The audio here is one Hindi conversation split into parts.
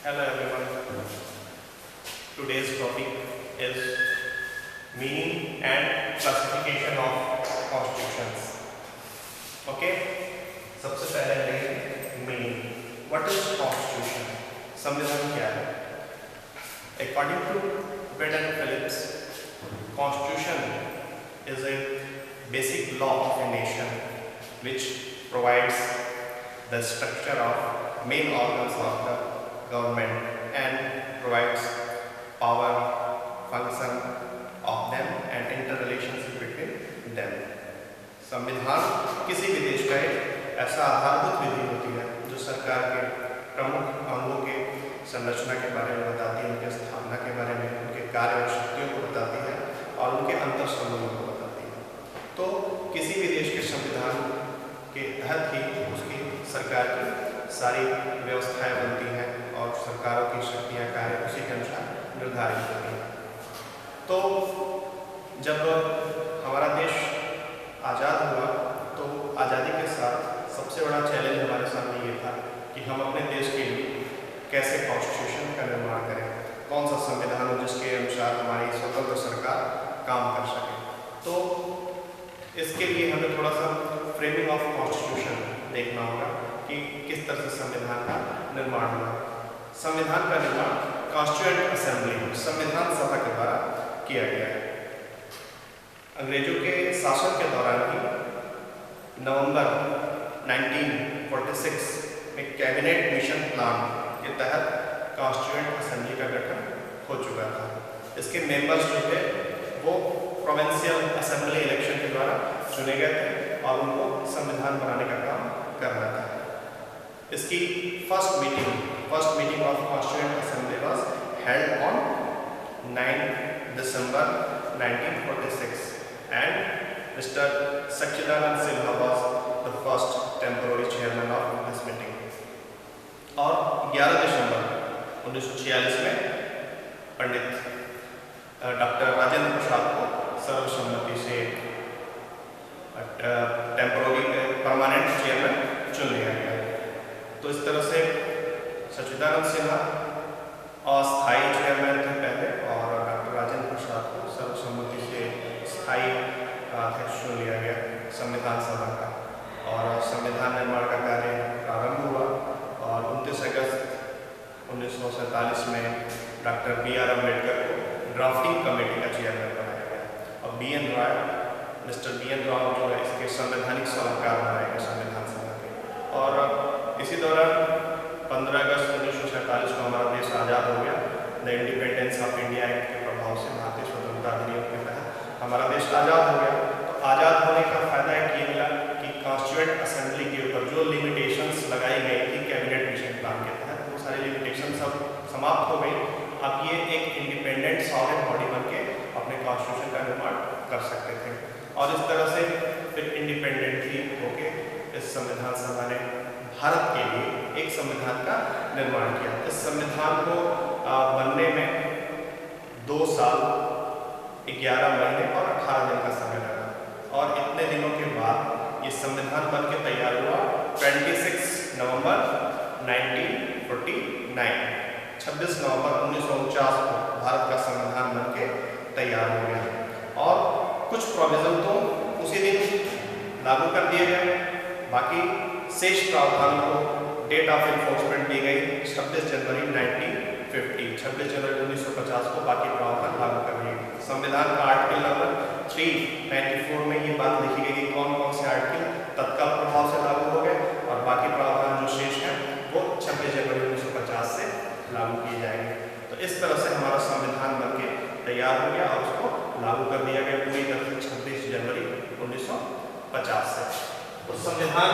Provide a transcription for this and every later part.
Hello everyone. Today's topic is meaning and classification of constitutions. Okay? सबसे पहले लेंगे meaning. What is constitution? संविधान क्या है? According to Bed and Phillips, constitution is a basic law of a nation which provides the structure of main organs of the government and provides power, function of them and interrelationship between them. संविधान किसी भी देश का एक ऐसा आधारभूत विधि होती है जो सरकार के प्रमुख अंगों के संरचना के बारे में बताती है, उनके स्थापना के बारे में, उनके कार्य और शक्तियों को बताती है और उनके अंतर संबंधों को बताती है। तो किसी भी देश के संविधान के तहत ही उसकी सरकार की सारी व्यवस्थाएं बनती हैं और सरकारों की शक्तियां कार्य उसी के अनुसार निर्धारित होती हैं। तो जब हमारा देश आज़ाद हुआ तो आज़ादी के साथ सबसे बड़ा चैलेंज हमारे सामने ये था कि हम अपने देश के लिए कैसे कॉन्स्टिट्यूशन का निर्माण करें, कौन सा संविधान हो जिसके अनुसार हमारी स्वतंत्र सरकार काम कर सके। तो इसके लिए हमें थोड़ा सा फ्रेमिंग ऑफ कॉन्स्टिट्यूशन देखना होगा कि किस तरह से संविधान का निर्माण हुआ। संविधान का निर्माण कॉन्स्टिट्यूएंट असेंबली संविधान सभा के द्वारा किया गया है। अंग्रेजों के शासन के दौरान ही नवंबर 1946 में कैबिनेट मिशन प्लान के तहत कॉन्स्टिट्यूएंट असेंबली का गठन हो चुका था। इसके मेंबर्स जो थे वो प्रोविंशियल असेंबली इलेक्शन के द्वारा चुने गए थे और उनको संविधान बनाने का काम करना था। इसकी first meeting of constituent assembly was held on 9 December 1946 and Mr. Sachidanand Sinha was the first temporary chairman of this meeting. और 11 दिसंबर 1946 में पंडित डॉक्टर राजेंद्र प्रसाद को सर्वसम्मति से टेम्पोररी परमानेंट चेयरमैन चुन लिया गया। तो इस तरह से सच्चिदानंद सिन्हा अस्थायी चेयरमैन थे पहले और डॉक्टर राजेंद्र प्रसाद को सर्वसम्मति से स्थायी अध्यक्ष चुन लिया गया संविधान सभा का। और संविधान निर्माण का कार्य प्रारंभ हुआ और 29 अगस्त 1947 में डॉक्टर B.R. अम्बेडकर को ड्राफ्टिंग कमेटी का चेयरमैन बनाया गया और मिस्टर B.N. राव जो है इसके संवैधानिक सलाहकार बनाए गए संविधान सभा के। और इसी दौरान 15 अगस्त 1947 को हमारा देश आज़ाद हो गया। The independence of India act के प्रभाव से भारतीय स्वतंत्रता अधिनियम के तहत हमारा देश आज़ाद हो गया। तो आज़ाद होने का फायदा एक ये मिला कि कॉन्स्टिट्यूएंट असेंबली के ऊपर जो लिमिटेशंस लगाई गई थी कैबिनेट मिशन प्लान के तहत वो सारी लिमिटेशन सब समाप्त हो गई। अब ये एक इंडिपेंडेंट सॉवरेन बॉडी बन के अपने कॉन्स्टिट्यूशन का निर्माण कर सकते थे और इस तरह से फिर इंडिपेंडेंटली होके इस संविधान सभा ने भारत के लिए एक संविधान का निर्माण किया। इस संविधान को बनने में 2 साल 11 महीने और 18 दिन का समय लगा और इतने दिनों के बाद ये संविधान बन के तैयार हुआ 26 नवंबर 1949। 26 नवंबर 1949 को भारत का संविधान बन के तैयार हो गया और कुछ प्रोविजन तो उसी दिन लागू कर दिए गए। बाकी शेष प्रावधान को डेट ऑफ इन्फोर्समेंट दी गई 26 जनवरी 1950 को बाकी प्रावधान लागू कर दिए गए। संविधान का आर्टिकल नंबर 394 में ये बात लिखी गई कि कौन कौन से आर्टिकल तत्काल प्रभाव से लागू हो गए और बाकी प्रावधान जो शेष हैं वो 26 जनवरी 1950 से लागू किए जाएंगे। तो इस तरह से हमारा संविधान बनके तैयार हो गया और उसको लागू कर दिया गया पूरी तरह से 26 जनवरी 1950 से। तो संविधान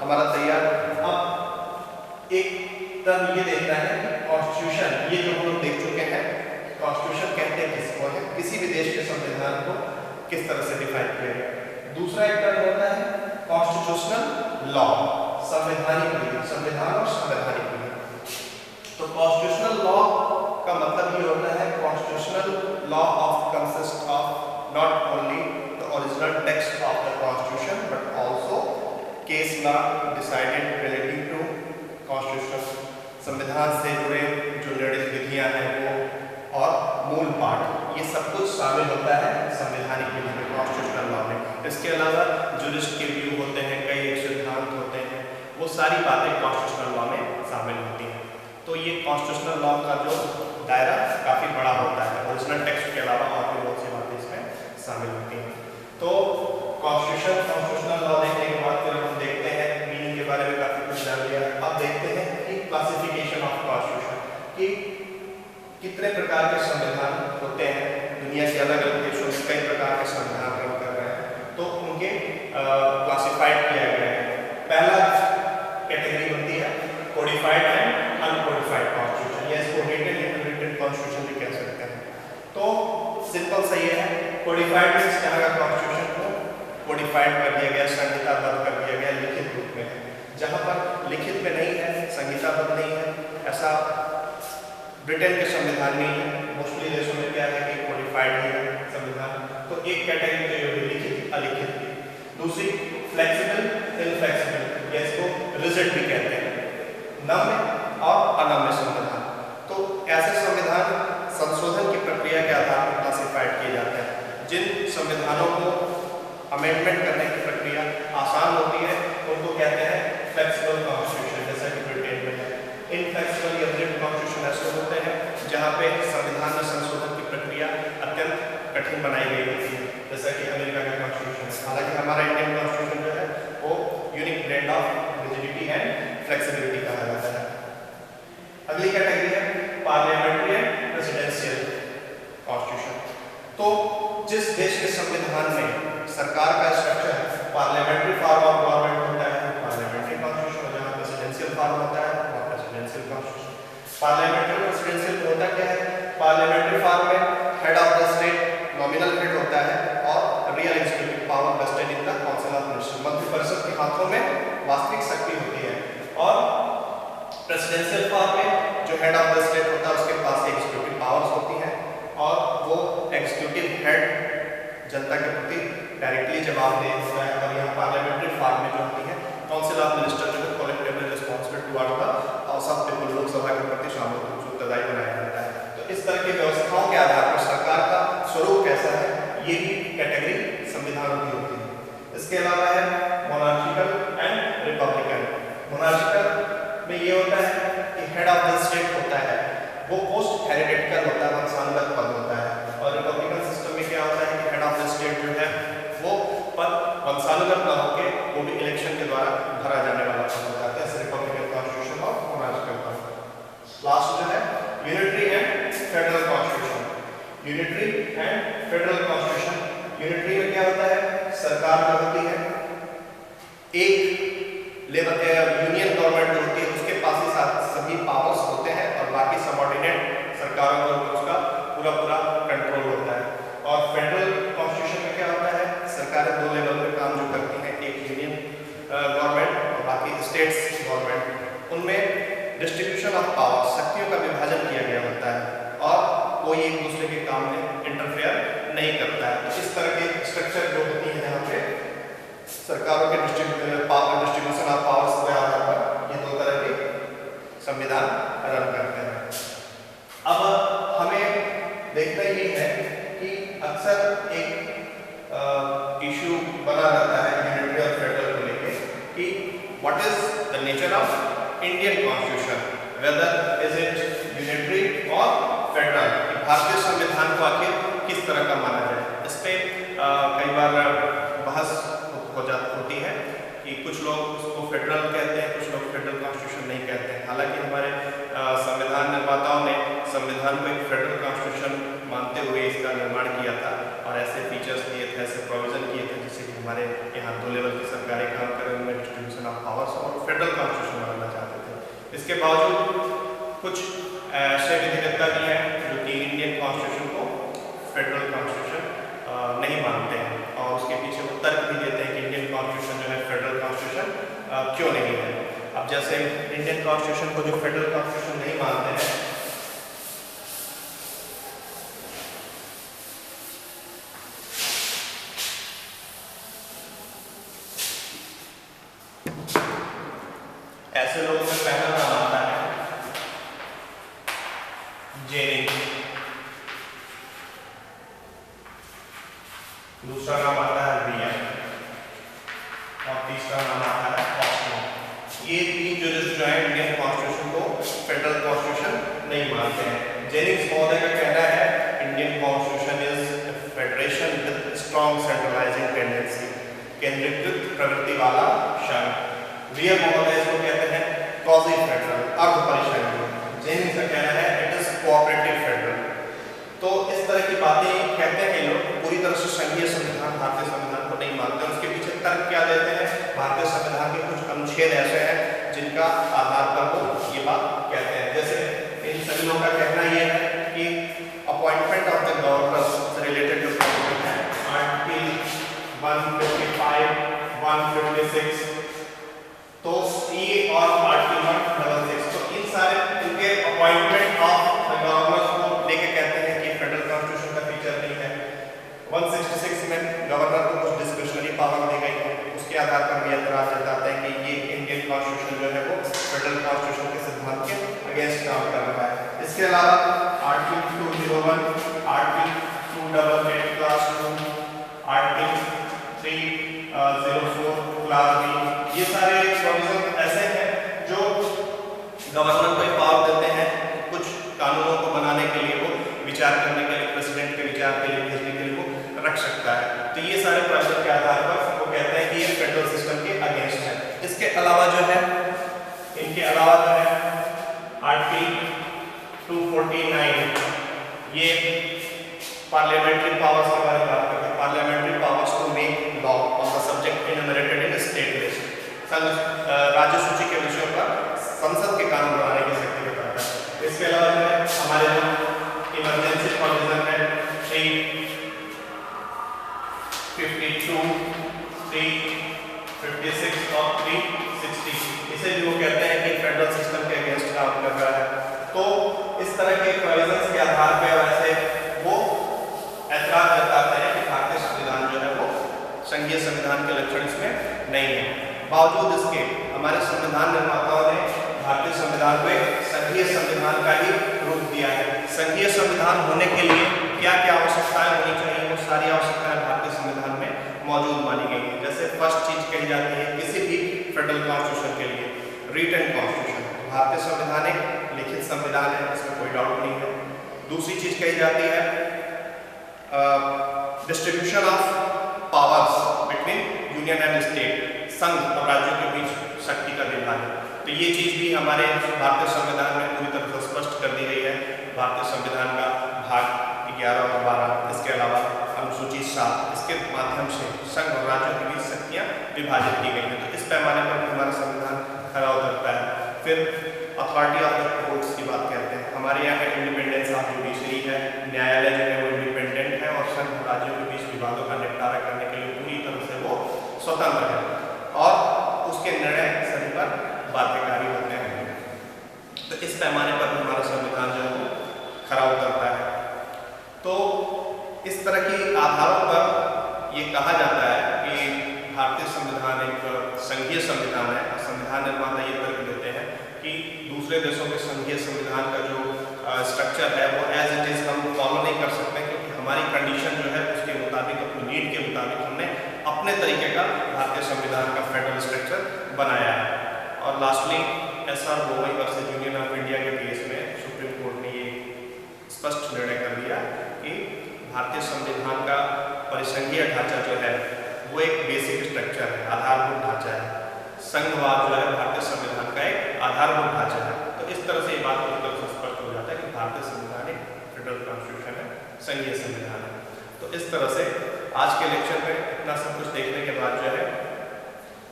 हमारा तैयार। अब एक टर्म ये देखना है कि कॉन्स्टिट्यूशन, ये जो हम लोग देख चुके हैं कॉन्स्टिट्यूशन कहते हैं किसको है, किसी भी देश के संविधान को किस तरह से डिफाइन किया गया। दूसरा एक टर्म होता है कॉन्स्टिट्यूशनल लॉ, संवैधानिक विधि, संविधान और संवैधानिक विधि। तो कॉन्स्टिट्यूशनल लॉ का मतलब ये होता है constitutional law of consist of not only the original text of the constitution but also case law decided relating to constitutional संविधान से जुड़े जो निर्णय विधियां हैं वो और मूल पाठ, ये सब कुछ शामिल होता है संवैधानिक विधि में, कॉन्स्टिट्यूशनल लॉ में। इसके अलावा जुरिस्ट के व्यू होते हैं, कई एक सिद्धांत होते हैं, वो सारी बातें कॉन्स्टिट्यूशनल लॉ में शामिल होती हैं। तो ये कॉन्स्टिट्यूशनल लॉ का जो दायरा काफ़ी बड़ा होता है, ओरिजिनल टेक्स्ट के अलावा और भी बहुत सी बातें इसमें शामिल होती हैं। तो कॉन्स्टिट्यूशनल लॉ देखने के बाद फिर हम देखते हैं मीनिंग के बारे में काफ़ी कुछ जान लिया। अब देखते हैं कि क्लासिफिकेशन ऑफ कॉन्स्टिट्यूशन, कि कितने प्रकार के संविधान होते हैं। दुनिया के अलग अलग देशों में कई प्रकार के संविधान रन कर रहे हैं, तो उनके क्लासिफाइड किया गया है। पहला कैटेगरी होती है कोडिफाइड एंड अनकोडिफाइड कॉन्स्टिट्यूशन, या इसको रिटन अनरिटन कॉन्स्टिट्यूशन भी कह सकते हैं। तो सिंपल सा ये है, कोडिफाइड मींस यहाँ का कॉन्स्टिट्यूशन को कोडिफाइड कर दिया गया, संहिताबद्ध कर दिया गया, लिखित रूप में। जहाँ पर लिखित में नहीं है, संहिताबद्ध नहीं है, ऐसा ब्रिटेन के संविधान में ही है। मोस्टली देशों में क्या है कि कोडिफाइड है संविधान। तो एक कैटेगरी तो ये लिखित अलिखित। दूसरी फ्लेक्सिबल इनफ्लेक्सिबल, या इसको रिजिड भी कहते हैं, नम्य और अनम्य संविधान। तो ऐसे संविधान संशोधन की प्रक्रिया के आधार पर क्लासिफाइड किए जाते हैं। जिन संविधानों को अमेंडमेंट करने की प्रक्रिया आसान होती है उनको कहते हैं फ्लेक्सिबल कॉन्स्टिट्यूशन, जैसा कि ब्रिटेन में है। इनफ्लेक्सिबल या रिजिड कॉन्स्टिट्यूशन ऐसे होते हैं जहाँ पे संविधान में संशोधन की प्रक्रिया अत्यंत कठिन बनाई गई होती है, जैसा कि अमेरिका का कॉन्स्टिट्यूशन है। हालांकि हमारा इंडियन कॉन्स्टिट्यूशन जो है वो unique blend of rigidity and flexibility कहा जाता है। अगली कैटेगरी है पार्लियामेंट्री एंड प्रेसिडेंशियल कॉन्स्टिट्यूशन। तो जिस देश के संविधान में सरकार का structure parliamentary form of government होता है, पार्लियामेंट्री कॉन्स्टिट्यूशन, और जहाँ प्रेसिडेंशियल फॉर्म होता है वहाँ प्रेसिडेंशियल कॉन्स्टिट्यूशन। पार्लियामेंट्री प्रेसिडेंशियल होता क्या है? पार्लियामेंट्री फॉर्म में head of the state nominal head होता है और real executive power vested in the council of ministers, मंत्रिपरिषद के हाथों में वास्तविक शक्ति होती है। और प्रेसिडेंशियल फॉर्म में जो हेड ऑफ द स्टेट होता है उसके पास एग्जीक्यूटिव पावर्स होती हैं और वो एग्जीक्यूटिव हेड जनता के प्रति डायरेक्टली जवाबदेह होता है। और यहाँ पार्लियामेंट्री फॉर्म में जो होती है काउंसिल ऑफ मिनिस्टर जो है collectively responsible toward the house of people, Lok Sabha के प्रति शामिल उत्तरदायी बनाया जाता है। तो इस तरह की व्यवस्थाओं के आधार पर सरकार का स्वरूप कैसा है ये भी कैटेगरी संविधान की होती है। इसके अलावा है मोनार्चिकल एंड रिपब्लिकन। मोनार्चिकल में ये होता है कि हेड ऑफ द स्टेट होता है वो पोस्ट हेरिडिटल होता है, वंशानुगत पद होता है। और रिपब्लिकन सिस्टम में क्या होता है कि हेड ऑफ द स्टेट जो है वो पद वंशानुगत न होकर वो भी इलेक्शन के द्वारा भरा जाने वाला पद होता है। जैसे रिपब्लिकन कॉन्स्टिट्यूशन और मोनार्चिकल कॉन्स्टिट्यूशन। लास्ट जो है unitary and federal constitution. Unitary and federal constitution, unitary में क्या होता है? सरकार जो होती है एक लेवल यूनियन गवर्नमेंट जो होती है उसके पास ही सभी पावर्स होते हैं और बाकी सबऑर्डिनेट सरकारों के ऊपर उसका पूरा कंट्रोल होता है। और फेडरल कॉन्स्टिट्यूशन में क्या होता है? सरकारें दो लेवल पे काम जो करती हैं, एक यूनियन गवर्नमेंट और बाकी स्टेट्स गवर्नमेंट। उनमें डिस्ट्रीब्यूशन ऑफ पावर, शक्तियों का विभाजन किया गया होता है और कोई एक दूसरे के काम में इंटरफेयर नहीं करता है। तो इस तरह के स्ट्रक्चर जो होती है यहाँ पे सरकारों के डिस्ट्रीब्यूशन ऑफ पावर्स के आधार पर ये दो तरह के संविधान रन करते हैं। अब हमें देखना ये है कि अक्सर एक इशू बना रहता है यूनिटरी और फेडरल को लेकर कि what is the nature of Indian constitution, whether is it unitary और फेडरल। भारतीय संविधान को आखिर किस तरह का माना जाए, इस पे कई बार बहस होती है कि कुछ लोग उसको फेडरल कहते हैं, कुछ लोग फेडरल कॉन्स्टिट्यूशन नहीं कहते हैं। हालांकि हमारे संविधान निर्माताओं ने संविधान को एक फेडरल कॉन्स्टिट्यूशन मानते हुए इसका निर्माण किया था और ऐसे फीचर्स दिए थे, ऐसे प्रोविजन किए थे जिससे कि हमारे यहाँ दो लेवल की सरकारें काम करें, उनमें डिस्ट्रीब्यूशन ऑफ पावर्स और फेडरल कॉन्स्टिट्यूशन बनाना चाहते थे। इसके बावजूद कुछ ऐसे विधिकर्ता भी हैं जो कि इंडियन कॉन्स्टिट्यूशन को फेडरल कॉन्स्टिट्यूशन नहीं मानते हैं और उसके पीछे वो तर्क भी देते हैं कि इंडियन कॉन्स्टिट्यूशन जो है फेडरल कॉन्स्टिट्यूशन क्यों नहीं है। अब जैसे इंडियन कॉन्स्टिट्यूशन को जो फेडरल कॉन्स्टिट्यूशन नहीं मानते हैं, ऐसे लोगों में पहला नाम आता है जेनिंग, दूसरा नाम आता है रिया और तीसरा नाम आता है ऑस्टिन। ये तीन जजेस जो है इंडियन कॉन्स्टिट्यूशन को फेडरल कॉन्स्टिट्यूशन नहीं मानते हैं। जेनिंग्स महोदय का कहना है Indian constitution is federation with strong centralising tendency, केंद्रीकृत प्रवृत्ति वाला संघ। रिया महोदय इसको कहते हैं क्वाजी फेडरल, अर्ध परिसंघीय। जेनिंग्स का कहना है इट इज कोऑपरेटिव फेडरल। तो इस तरह की बातें कहते हैं लोग, पूरी तरह से संघीय संविधान भारतीय संविधान को नहीं मानते। उसके पीछे तर्क क्या देते हैं? भारतीय संविधान के कुछ अनुच्छेद ऐसे हैं जिनका आधार पर वो ये बात कहते हैं। जैसे इन सभी लोगों का कहना ये है कि appointment of the governors related to article 155, 156, तो ये और आर्टिकल 166, तो इन सारे इनके अपॉइंटमेंट ऑफ द गवर्नर्स को लेके कहते हैं कि फेडरल कॉन्स्टिट्यूशन का फीचर नहीं है। 166 में गवर्नर को कुछ डिस्क्रिशनरी पावर दी गई है, उसके आधार पर भी एतराज जताते हैं कि ये इंडियन कॉन्स्टिट्यूशन जो है वो फेडरल कॉन्स्टिट्यूशन के सिद्धांत के अगेंस्ट काम कर रहा है। इसके अलावा article 201, article 288 class 2, article 304 class B, ये सारे प्रोविजन ऐसे हैं जो गवर्नर को पावर देते हैं कुछ कानूनों को बनाने के लिए, वो विचार करने के लिए, प्रेसिडेंट के विचार के लिए भेजने के लिए वो रख सकता है। तो ये सारे प्रोविजन के आधार पर वो कहते हैं कि ये फेडरल सिस्टम के अगेंस्ट है। इसके अलावा जो है इनके अलावा जो है आर्टिकल 249 ये पार्लियामेंट्री पावर्स के बारे में बात करते हैं। Parliamentary powers to make law on the subject enumerated in state list, राज्य सूची के विषयों पर संसद के कानून बनाने की शक्ति बताता है। इसके अलावा जो है हमारे जो इमरजेंसी प्रोविजन है 352, 356 और 360, इसे भी वो कहते हैं कि फेडरल सिस्टम के अगेंस्ट काम कर रहा है। तो इस तरह के प्रोविजंस के आधार पर वैसे वो ऐतराज जताते हैं कि भारतीय संविधान जो है वो संघीय संविधान के लक्षण इसमें नहीं है। बावजूद इसके हमारे संविधान निर्माताओं ने भारतीय संविधान को एक संघीय संविधान का ही रूप दिया है। संघीय संविधान होने के लिए क्या क्या आवश्यकताएं होनी चाहिए, वो सारी आवश्यकताएं भारतीय संविधान में मौजूद मानी गई है। जैसे फर्स्ट चीज कही जाती है किसी भी फेडरल कॉन्स्टिट्यूशन के लिए रिटन कॉन्स्टिट्यूशन, भारतीय संविधान एक लिखित संविधान है, इसमें कोई डाउट नहीं है। दूसरी चीज कही जाती है distribution of powers between union and state, संघ और राज्यों के बीच शक्ति का विभाजन। तो ये चीज भी हमारे भारतीय संविधान में पूरी तरह से स्पष्ट कर दी गई है। भारतीय संविधान का भाग 11 और 12, इसके अलावा अनुसूची 7, इसके माध्यम से संघ और राज्यों के बीच शक्तियां विभाजित की गई हैं। तो इस पैमाने पर हमारा संविधान खरा उतरता है। फिर अथॉरिटी ऑफ द कोर्ट्स की बात करते हैं। हमारे यहाँ का इंडिपेंडेंस ऑफ जुडिशरी है, न्यायालय जो है वो इंडिपेंडेंट है और संघ राज्यों के बीच विवादों का निपटारा करने के लिए पूरी तरह से वो स्वतंत्र है और उसके निर्णय सभी पर बाध्यकारी होते हैं। तो इस पैमाने पर हमारा संविधान जो है वो खरा उतरता है। तो इस तरह की आधारों पर ये कहा जाता है कि भारतीय संविधान एक संघीय संविधान है। संविधान निर्माता ये तर्क देते हैं कि दूसरे देशों के संघीय संविधान का जो स्ट्रक्चर है वो एज इट इज हम फॉलो नहीं कर सकते, क्योंकि हमारी कंडीशन जो है उसके मुताबिक, अपनी नीड के मुताबिक हमने अपने तरीके का भारतीय संविधान का फेडरल स्ट्रक्चर बनाया है। और lastly SR Bommai versus union of India के केस में सुप्रीम कोर्ट ने ये स्पष्ट निर्णय कर दिया कि भारतीय संविधान का परिसंघीय ढांचा जो है वो एक बेसिक स्ट्रक्चर है, आधारभूत ढांचा है। संघवाद जो है भारतीय संविधान का एक आधारभूत ढांचा है। तो इस तरह से ये बात पूरी तरह से स्पष्ट हो जाता है कि भारतीय संविधान एक फेडरल कॉन्स्टिट्यूशन है, संघीय संविधान है। तो इस तरह से आज के लेक्चर में इतना सब कुछ देखने के बाद जो है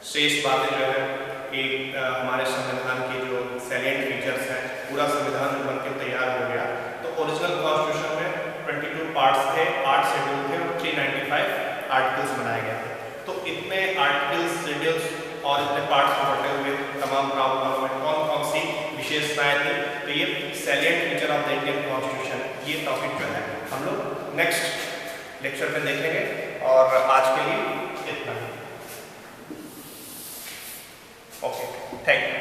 शेष बातें जो है कि हमारे संविधान की जो सैलिएंट फीचर्स हैं, पूरा संविधान जो बनकर तैयार हो गया। तो ओरिजिनल कॉन्स्टिट्यूशन में 22 पार्ट्स थे, 8 शेड्यूल थे और 395 आर्टिकल्स बनाए गए थे। तो इतने आर्टिकल्स, शेड्यूल्स और इतने पार्ट्स को बटे हुए तमाम प्रावधानों में कौन कौन सी विशेषताएं थी, तो ये salient feature of the Indian constitution, ये टॉपिक जो है हम लोग नेक्स्ट लेक्चर में देखेंगे। और आज के लिए इतना ही। Okay, thank you.